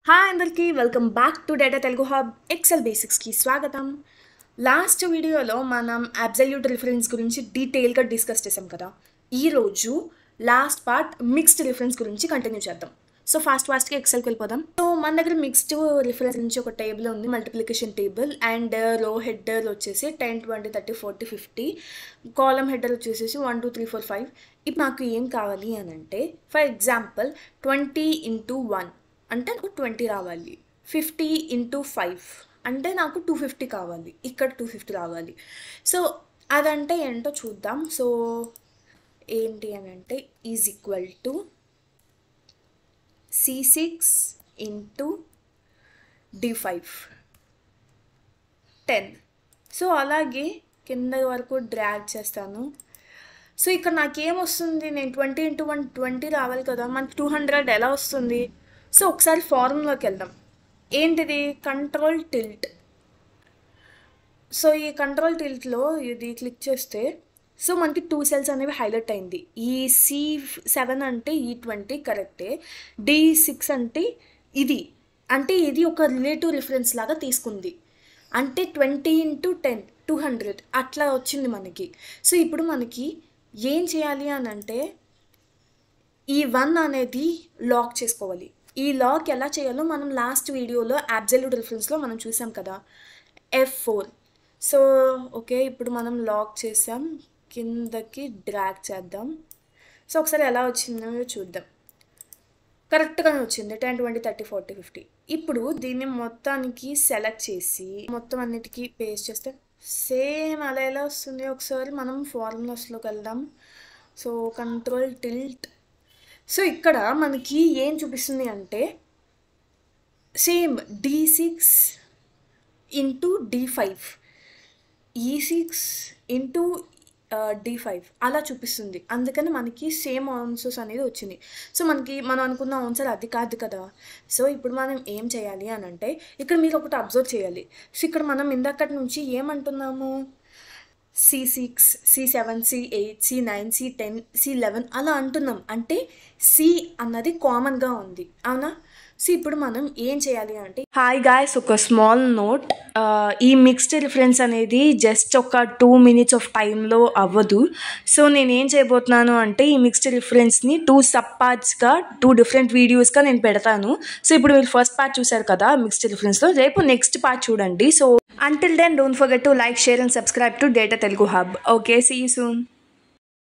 Hi అందరికీ welcome back to data Telugu hub excel బేసిక్స్కి స్వాగతం. లాస్ట్ వీడియోలో మనం అబ్సల్యూట్ రిఫరెన్స్ గురించి డీటెయిల్గా డిస్కస్ చేసాం కదా. ఈరోజు లాస్ట్ పార్ట్ మిక్స్డ్ రిఫరెన్స్ గురించి కంటిన్యూ చేద్దాం. సో ఫాస్ట్గా ఎక్సెల్కి వెళ్ళిపోదాం. సో మన దగ్గర మిక్స్డ్ రిఫరెన్స్ నుంచి ఒక టేబుల్ ఉంది, మల్టిప్లికేషన్ టేబుల్. అండ్ రో హెడర్ వచ్చేసి 10, 20, 30, 40, 50. కాలమ్ హెడర్ వచ్చేసి 1, 2, 3, 4, 5. ఇప్పుడు నాకు ఏం కావాలి అని అంటే, ఫర్ ఎగ్జాంపుల్ 20 × 1 అంటే నాకు 20 రావాలి. 50 × 5 అంటే నాకు 250 కావాలి. ఇక్కడ 250 రావాలి. సో అదంటే ఏంటో చూద్దాం. సో ఏంటి అని అంటే is equal to C6 × D5 10. So అలాగే కింద వరకు డ్రాగ్ చేస్తాను. సో ఇక్కడ నాకేమొస్తుంది, నేను 20 × 1 20 రావాలి కదా, మనకి 200 ఎలా వస్తుంది? సో ఒకసారి ఫార్ములాకి వెళ్దాం. ఏంటిది? Control tilt. సో ఈ కంట్రోల్ టిల్ట్లో ఇది క్లిక్ చేస్తే సో మనకి 2 సెల్స్ అనేవి హైలైట్ అయింది. ఈ C7 అంటే E20 కరెక్టే, D6 అంటే ఇది, అంటే ఇది ఒక రిలేటివ్ రిఫరెన్స్ లాగా తీసుకుంది. అంటే 20 × 10 200 అట్లా వచ్చింది మనకి. సో ఇప్పుడు మనకి ఏం చేయాలి అని అంటే ఈ 1 అనేది లాక్ చేసుకోవాలి. ఈ లాక్ ఎలా చేయాలో మనం లాస్ట్ వీడియోలో అబ్సల్యూట్ రిఫరెన్స్లో మనం చూసాం కదా, F4. సో ఓకే, ఇప్పుడు మనం లాక్ చేసాం, కిందకి డ్రాగ్ చేద్దాం. సో ఒకసారి ఎలా వచ్చిందో చూద్దాం. కరెక్ట్గానే వచ్చింది, 10, 20, 30, 40, 50. ఇప్పుడు దీన్ని మొత్తానికి సెలెక్ట్ చేసి మొత్తం అన్నిటికీ పేస్ట్ చేస్తే సేమ్ అలా ఎలా వస్తుంది. ఒకసారి మనం ఫార్ములాస్లోకి వెళ్దాం. So control tilt. సో ఇక్కడ మనకి ఏం చూపిస్తుంది అంటే same D6 × D5, E6 × D5 అలా చూపిస్తుంది. అందుకని మనకి సేమ్ ఆన్సర్స్ అనేది వచ్చింది. సో మనం అనుకున్న ఆన్సర్ అది కాదు కదా. సో ఇప్పుడు మనం ఏం చేయాలి అని అంటే ఇక్కడ మీరు ఒకటి అబ్జర్వ్ చేయాలి. సో ఇక్కడ మనం ఇందాకటి నుంచి ఏమంటున్నాము, C6, C7, C8, C9, C10, C11 అలా అంటున్నాం. అంటే C అన్నది కామన్గా ఉంది, అవునా? సో ఇప్పుడు మనం ఏం చేయాలి అంటే, హాయ్ గాయ్స్, ఒక స్మాల్ నోట్. ఈ మిక్స్డ్ రిఫరెన్స్ అనేది జస్ట్ ఒక 2 minutes ఆఫ్ టైంలో అవ్వదు. సో నేను ఏం చేయబోతున్నాను అంటే ఈ మిక్స్డ్ రిఫరెన్స్ని 2 సబ్ పార్ట్స్గా 2 డిఫరెంట్ వీడియోస్గా నేను పెడతాను. సో ఇప్పుడు మీరు ఫస్ట్ పార్ట్ చూసారు కదా మిక్స్డ్ రిఫరెన్స్లో, రేపు నెక్స్ట్ పార్ట్ చూడండి. So until then, don't forget to like, share and subscribe to Data Telugu Hub. Okay, see you soon.